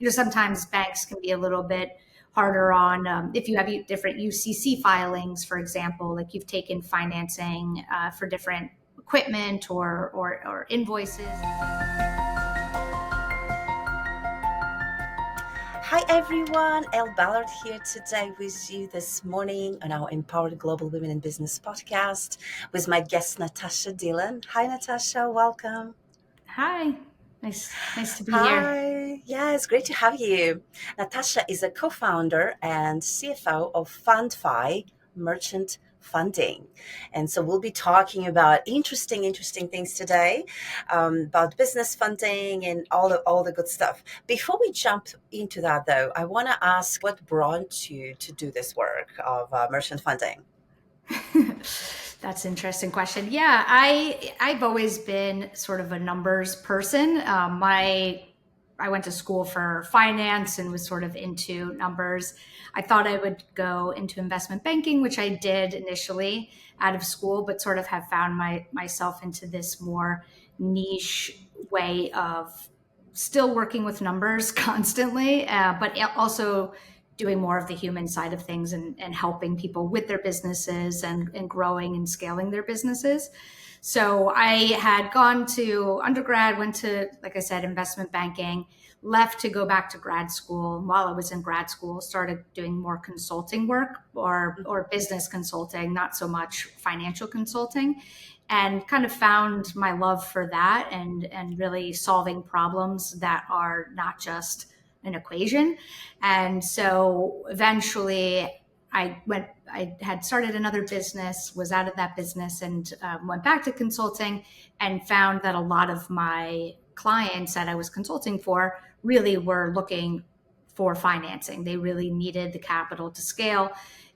sometimes banks can be a little bit harder on if you have different UCC filings, for example, like you've taken financing for different equipment or invoices. Hi everyone, Elle Ballard here today with you this morning on our Empowered Global Women in Business podcast with my guest Natasha Dillon. Hi Natasha, welcome. Hi, nice to be here. Hi, yeah, it's great to have you. Natasha is a co-founder and CFO of FundFi Merchant Funding. And so we'll be talking about interesting things today, about business funding and all the good stuff. Before we jump into that, though, I want to ask what brought you to do this work of merchant funding? That's an interesting question. Yeah, I've always been sort of a numbers person. I went to school for finance and was sort of into numbers. I thought I would go into investment banking, which I did initially out of school, but sort of have found myself into this more niche way of still working with numbers constantly, but also doing more of the human side of things and helping people with their businesses and growing and scaling their businesses. So I had gone to undergrad, went to, like I said, investment banking, left to go back to grad school. While I was in grad school, started doing more consulting work or business consulting, not so much financial consulting, and kind of found my love for that and really solving problems that are not just an equation. And so eventually I had started another business, was out of that business, and went back to consulting and found that a lot of my clients that I was consulting for really were looking for financing. They really needed the capital to scale.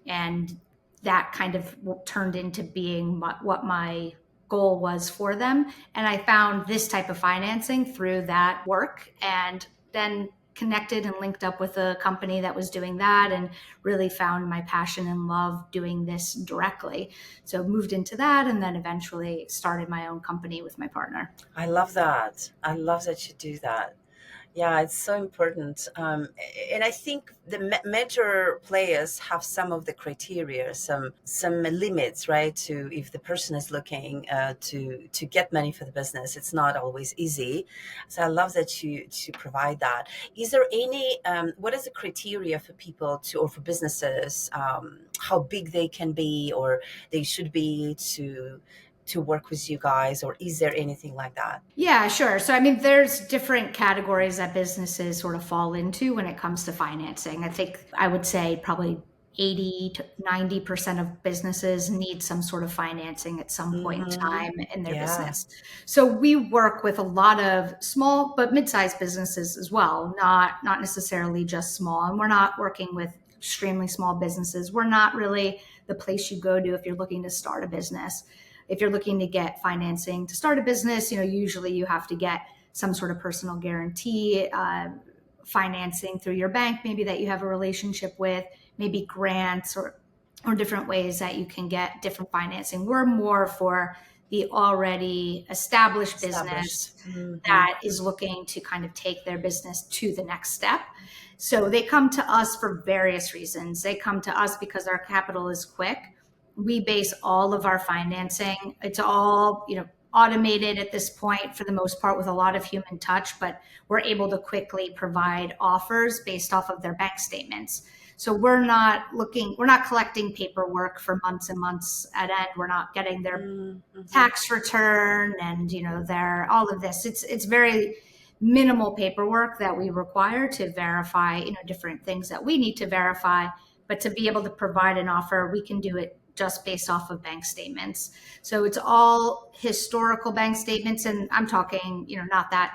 And that kind of turned into being what my goal was for them. And I found this type of financing through that work, and then connected and linked up with a company that was doing that and really found my passion and love doing this directly. So moved into that and then eventually started my own company with my partner. I love that. I love that you do that. Yeah, it's so important. And I think the major players have some of the criteria, some limits, right? To if the person is looking to get money for the business, it's not always easy. So I love that you provide that. Is there any what is the criteria for people to or for businesses how big they can be or they should be to work with you guys, or is there anything like that? Yeah, sure. So, I mean, there's different categories that businesses sort of fall into when it comes to financing. I think I would say probably 80 to 90% of businesses need some sort of financing at some point in Mm-hmm. time in their Yeah. business. So we work with a lot of small but mid-sized businesses as well, not necessarily just small. And we're not working with extremely small businesses. We're not really the place you go to if you're looking to start a business. If you're looking to get financing to start a business, usually you have to get some sort of personal guarantee financing through your bank, maybe that you have a relationship with, maybe grants or different ways that you can get different financing. We're more for the already established Established. business Hmm. that is looking to kind of take their business to the next step. So they come to us for various reasons. They come to us because our capital is quick. We base all of our financing. It's all, automated at this point for the most part with a lot of human touch, but we're able to quickly provide offers based off of their bank statements. So we're not collecting paperwork for months and months at end. We're not getting their Mm-hmm. tax return and their all of this. It's very minimal paperwork that we require to verify different things that we need to verify, but to be able to provide an offer, we can do it just based off of bank statements. So it's all historical bank statements, and I'm talking not that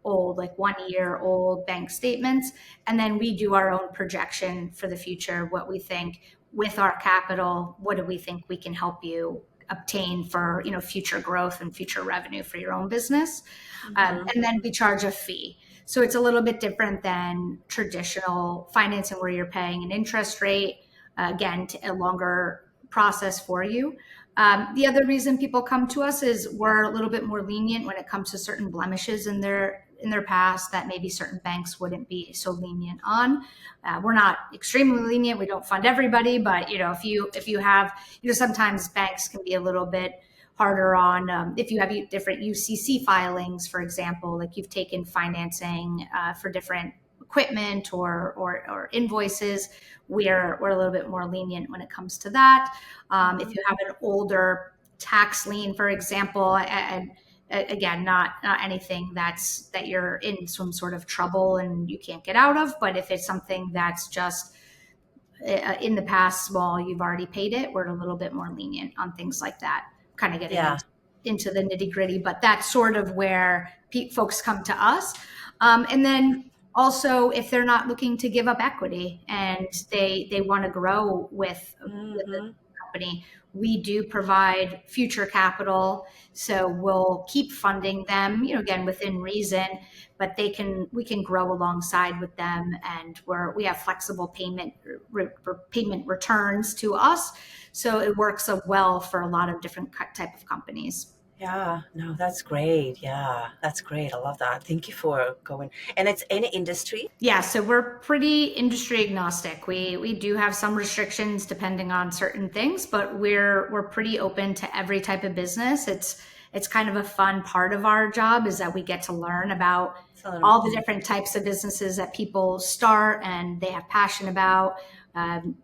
old, like 1 year old bank statements. And then we do our own projection for the future, what we think with our capital, what do we think we can help you obtain for future growth and future revenue for your own business. Mm-hmm. And then we charge a fee. So it's a little bit different than traditional financing where you're paying an interest rate, again, a longer process for you. The other reason people come to us is we're a little bit more lenient when it comes to certain blemishes in their in their past that maybe certain banks wouldn't be so lenient on. We're not extremely lenient. We don't fund everybody, but if you have, sometimes banks can be a little bit harder on if you have different UCC filings, for example, like you've taken financing for different equipment or invoices. We're a little bit more lenient when it comes to that. If you have an older tax lien, for example, and again, not anything that you're in some sort of trouble and you can't get out of, but if it's something that's just in the past small, you've already paid it, we're a little bit more lenient on things like that. Kind of getting into the nitty gritty, but that's sort of where folks come to us. And then also, if they're not looking to give up equity and they want to grow with the company, we do provide future capital. So we'll keep funding them, again, within reason, but we can grow alongside with them. And we have flexible payment returns to us. So it works well for a lot of different type of companies. Yeah, no, that's great. Yeah, that's great. I love that. Thank you for going. And it's any industry? Yeah, so we're pretty industry agnostic. We do have some restrictions depending on certain things, but we're pretty open to every type of business. It's kind of a fun part of our job is that we get to learn about all the different types of businesses that people start and they have passion about.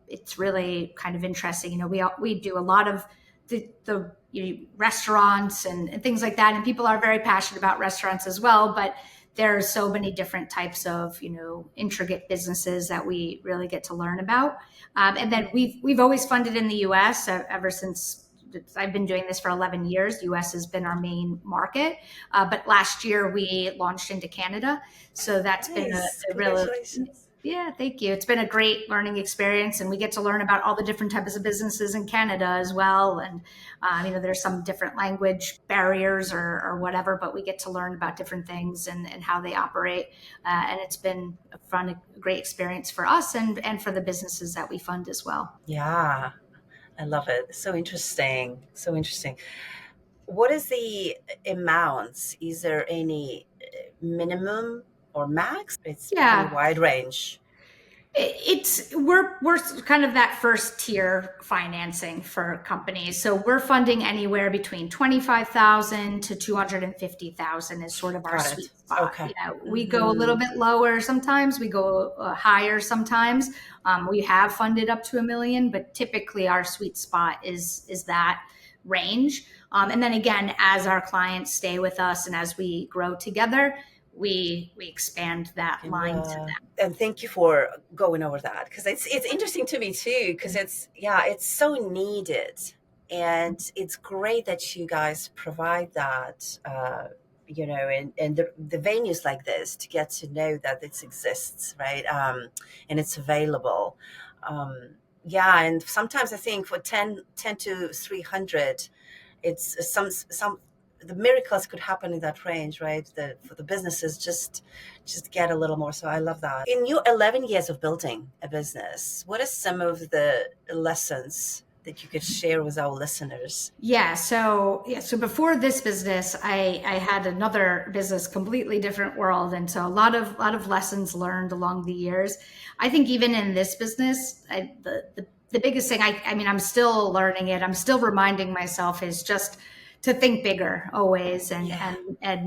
It's really kind of interesting. We do a lot of the restaurants and things like that, and people are very passionate about restaurants as well. But there are so many different types of intricate businesses that we really get to learn about. And then we've always funded in the U.S. Ever since I've been doing this for 11 years. U.S. has been our main market, but last year we launched into Canada. So that's been a really, yeah, thank you. It's been a great learning experience, and we get to learn about all the different types of businesses in Canada as well. And there's some different language barriers or whatever, but we get to learn about different things and how they operate. And it's been a great experience for us and for the businesses that we fund as well. Yeah, I love it. So interesting. So interesting. What is the amounts? Is there any minimum or max? It's pretty wide range. We're kind of that first tier financing for companies. So we're funding anywhere between 25,000 to 250,000 is sort of our sweet spot. Okay. We go a little bit lower sometimes. We go higher sometimes. We have funded up to $1 million, but typically our sweet spot is that range. And then again, as our clients stay with us and as we grow together, we expand that line to them. And thank you for going over that, because it's interesting to me too, because it's so needed, and it's great that you guys provide that, and the venues like this to get to know that it exists, right? And it's available. And sometimes I think for 10 to 300, it's some the miracles could happen in that range, right? For the businesses just get a little more. So I love that. In your 11 years of building a business, what are some of the lessons that you could share with our listeners? So before this business, I had another business, completely different world, and so a lot of lessons learned along the years. I think even in this business, the biggest thing, I'm still learning it. I'm still reminding myself is just to think bigger always, and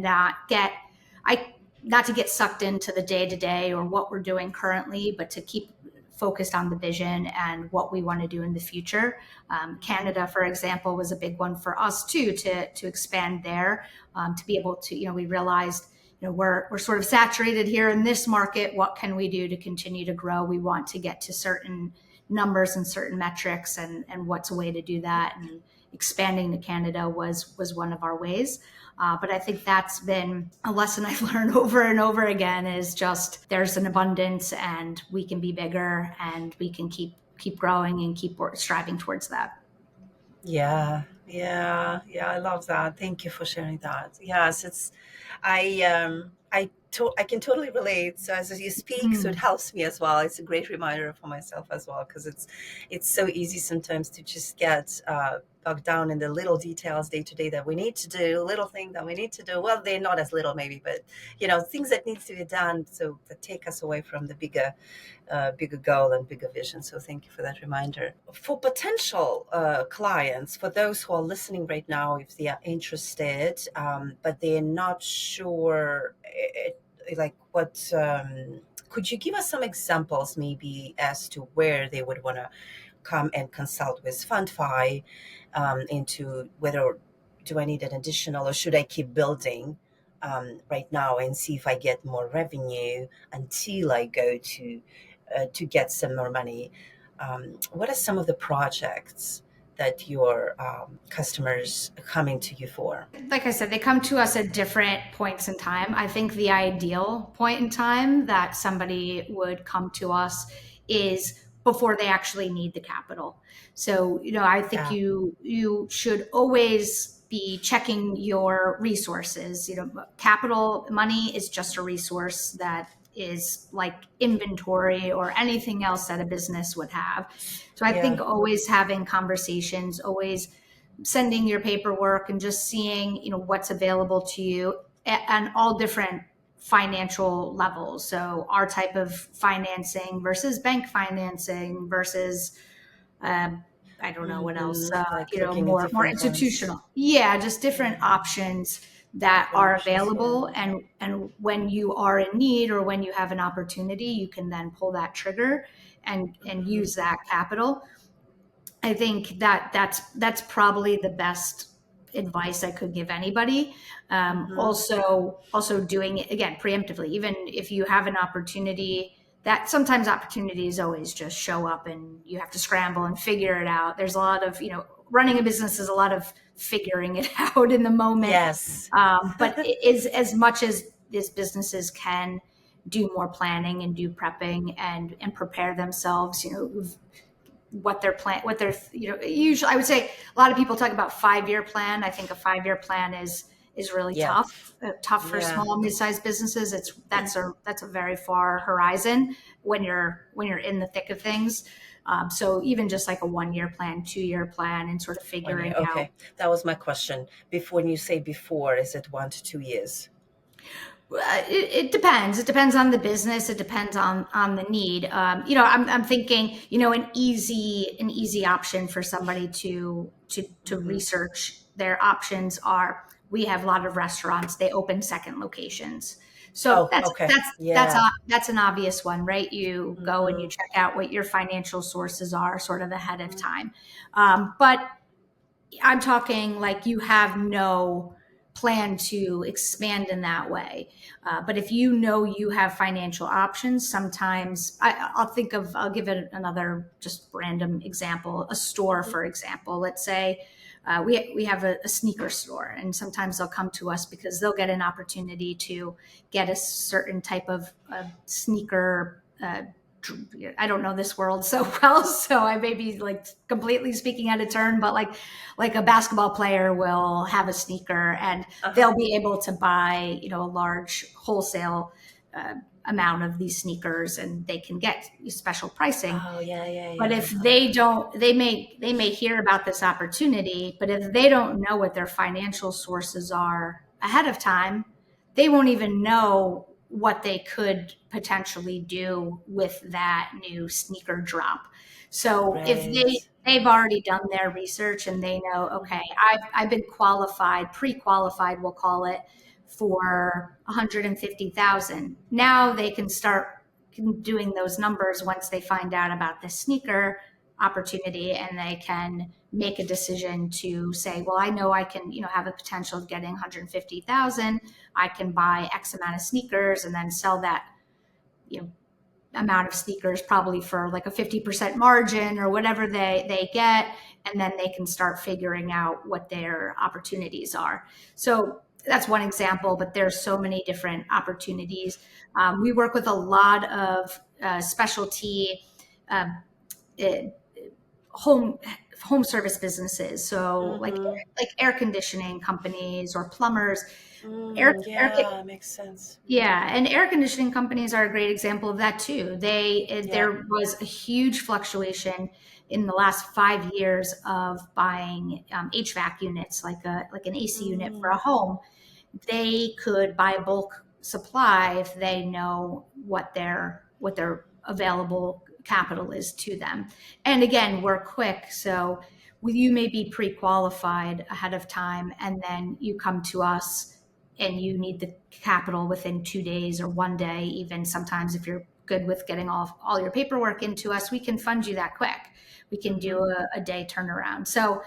not to get sucked into the day to day or what we're doing currently, but to keep focused on the vision and what we want to do in the future. Canada, for example, was a big one for us too, to expand there, to be able to, we realized, we're sort of saturated here in this market. What can we do to continue to grow? We want to get to certain numbers and certain metrics, and what's a way to do that. And expanding to Canada was one of our ways. But I think that's been a lesson I've learned over and over again, is just there's an abundance and we can be bigger and we can keep growing and keep striving towards that. Yeah, I love that. Thank you for sharing that. Yes, I can totally relate. So as you speak, so it helps me as well. It's a great reminder for myself as well, because it's so easy sometimes to just get bogged down in the little details day to day that we need to do, little thing that we need to do. Well, they're not as little maybe, but things that needs to be done, so that take us away from the bigger goal and bigger vision. So thank you for that reminder. For potential clients, for those who are listening right now, if they are interested, but they're not sure, like what, could you give us some examples maybe as to where they would want to come and consult with FundFi, into whether do I need an additional or should I keep building right now and see if I get more revenue until I go to get some more money. What are some of the projects that your customers are coming to you for? Like I said, they come to us at different points in time. I think the ideal point in time that somebody would come to us is before they actually need the capital. So, I think Yeah, you should always be checking your resources. Capital money is just a resource that is like inventory or anything else that a business would have. So I yeah. think always having conversations, always sending your paperwork and just seeing what's available to you at all different financial levels. So our type of financing versus bank financing versus I don't know what else, Like looking at more different ones, institutional. Yeah, just different options that different are options. Yeah. available, and when you are in need or when you have an opportunity, you can then pull that trigger and Hmm. use that capital. I think that's probably the best advice I could give anybody. Hmm. Also doing it again preemptively, even if you have an opportunity. That sometimes opportunities always just show up, and you have to scramble and figure it out. There's a lot of running a business is a lot of figuring it out in the moment. Yes. But it is as much as these businesses can do more planning and do prepping and prepare themselves. What their plan, what their usually I would say a lot of people talk about 5-year plan. I think a 5-year plan is really Yeah. tough for Yeah. small mid-sized businesses. That's a very far horizon when you're in the thick of things. So even just like a 1-year plan, 2-year plan, and sort of 1 year. figuring out. Okay. That was my question. Before, when you say before, is it 1 to 2 years? It depends. It depends on the business. It depends on the need. I'm thinking, an easy option for somebody to Hmm. research their options are. We have a lot of restaurants. They open second locations, so Oh, that's okay. that's that's Yeah. a, that's an obvious one, right? You go and you Hmm. check out what your financial sources are, sort of ahead of Hmm. time. But I'm talking like you have no plan to expand in that way. But if you have financial options, sometimes I'll give it another just random example. A store, Hmm. for example, let's say we have a sneaker store, and sometimes they'll come to us because they'll get an opportunity to get a certain type of sneaker. I don't know this world so well, so I may be like completely speaking out of turn, but like a basketball player will have a sneaker and Uh-huh. they'll be able to buy a large wholesale uh, amount of these sneakers, and they can get special pricing. Oh, yeah, yeah, But yeah. if they don't, they may hear about this opportunity, but if they don't know what their financial sources are ahead of time, they won't even know what they could potentially do with that new sneaker drop. So if Right. they've already done their research and they know, okay, Hmm. I've been qualified, pre-qualified, we'll call it, for 150,000. Now they can start doing those numbers once they find out about the sneaker opportunity, and they can make a decision to say, well, I know I can have a potential of getting 150,000. I can buy X amount of sneakers and then sell that you know amount of sneakers probably for like a 50% margin or whatever they get, and then they can start figuring out what their opportunities are. So that's one example, but there's so many different opportunities. We work with a lot of specialty um, eh, home home service businesses, so like Hmm. air conditioning companies or plumbers. Air, Yeah, makes sense. yeah, and air conditioning companies are a great example of that too. Yeah. There was a huge fluctuation in the last 5 years of buying HVAC units, like an AC unit for a Mm, home. They could buy a bulk supply if they know what their available capital is to them. And again, we're quick, so you may be pre-qualified ahead of time, and then you come to us and you need the capital within 2 days or one day. Even sometimes, if you're good with getting all your paperwork into us, we can fund you that quick. We can do hmm. a day turnaround. So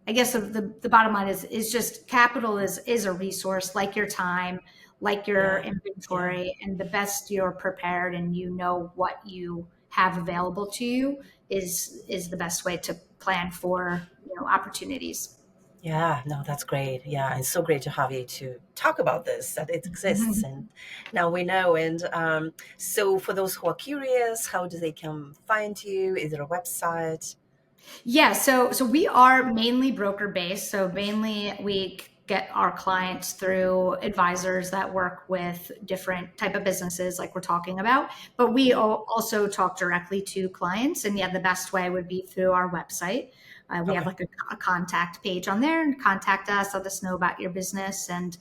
I guess the bottom line is just capital is a resource like your time, like your Yeah. Yeah. inventory, and the best you're prepared and you know what you have available to you is the best way to plan for, opportunities. Yeah, no, that's great. Yeah, it's so great to have you to talk about this, that it exists, and now we know. And so, for those who are curious, how do they come find you? Is there a website? Yeah, so we are mainly broker based. So mainly we get our clients through advisors that work with different type of businesses like we're talking about, but we Hmm. also talk directly to clients. And yeah, the best way would be through our website. We have Okay, like a contact page on there, and contact us, let us know about your business, and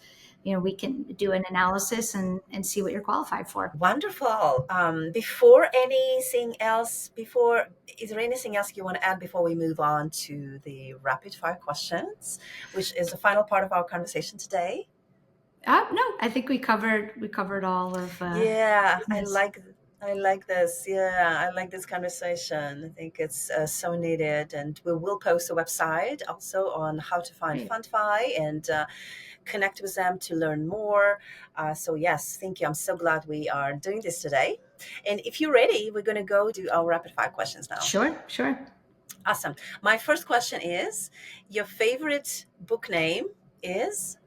we can do an analysis and see what you're qualified for. wonderful. Before anything else, before is there anything else you want to add before we move on to the rapid fire questions, which is the final part of our conversation today? No, I think we covered all of Yeah, business. I like this. Yeah, I like this conversation. I think it's so needed, and we will post a website also on how to find Great. Fundfi and connect with them to learn more. So yes, thank you. I'm so glad we are doing this today. And if you're ready, we're going to go do our rapid fire questions now. Sure, sure. Awesome. My first question is, your favorite book name is?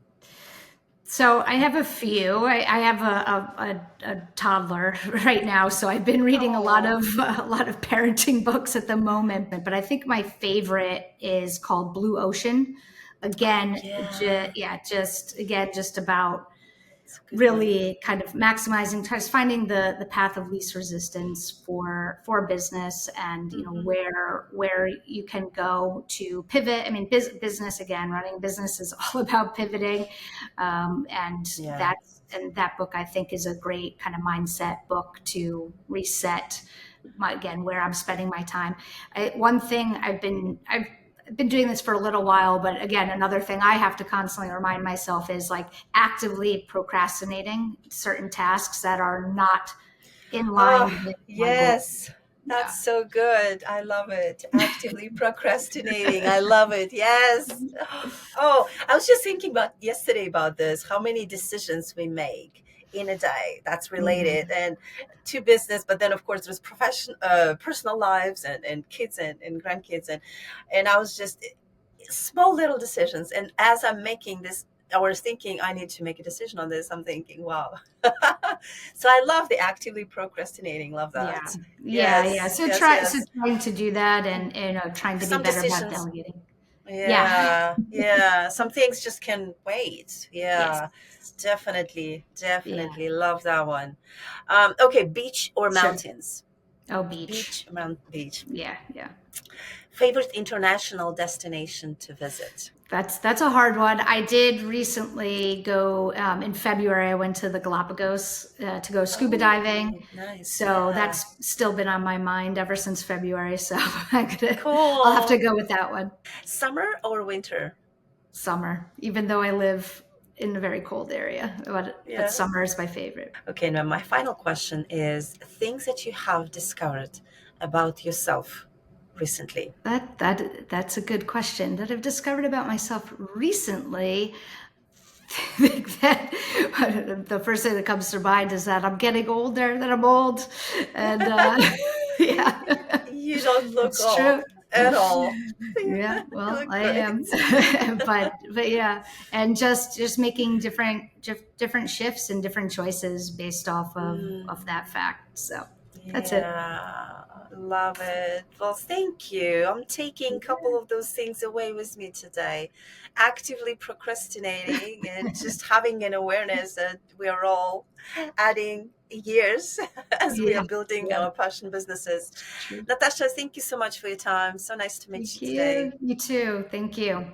So I have a few. I have a toddler right now, so I've been reading Oh, a lot of parenting books at the moment. But I think my favorite is called Blue Ocean. oh Again, yeah, yeah, just again, just about it's a good one. really kind of maximizing, just finding the path of least resistance for business, and Hmm. where you can go to pivot. I mean, business, again, running business is all about pivoting, and Yeah. that book, I think, is a great kind of mindset book to reset again where I'm spending my time. One thing I've been doing this for a little while, but again, another thing I have to constantly remind myself is like actively procrastinating certain tasks that are not in line Oh, with my goal. yes. Yeah. That's so good. I love it. Actively procrastinating. I love it. Yes. Oh, I was just thinking about yesterday about this, how many decisions we make in a day that's related Mhm. and to business, but then of course there's personal lives and kids and grandkids and I was just small little decisions. And as I'm making this, I was thinking I need to make a decision on this. I'm thinking, wow. So I love the actively procrastinating. Love Yeah. that. Yeah. Yes, yes, So yes. trying to do that, and trying to be Some better about decisions, delegating. Yeah. yeah, yeah. Some things just can wait. Yes. Yeah, definitely, Yeah. definitely love that one. Okay, beach or Sure. mountains? Oh, beach. Beach, mount, beach. Yeah. Yeah. Favorite international destination to visit? That's a hard one. I did recently go in February. I went to the Galapagos to go scuba diving, Oh, nice. so Yeah. that's still been on my mind ever since February. So I'll have to Cool. go with that one. Summer or winter? Summer, even though I live in a very cold area, but Yeah. summer is my favorite. Okay, now my final question is things that you have discovered about yourself recently. That's a good question that I've discovered about myself recently. I think that the first thing that comes to mind is that I'm getting older, that I'm old, and yeah, You don't look it's old true. at all. Yeah, You well, look I am, great. but yeah, and just making different shifts and different choices based off of Mm, that fact. So that's it. yeah, Love it. Well, thank you. I'm taking a couple of those things away with me today. Actively procrastinating and just having an awareness that we are all adding years as we Yeah, are building yeah, our passion businesses. it's true. Natasha, thank you so much for your time. So nice to meet Thank you today. you. You too. Thank you.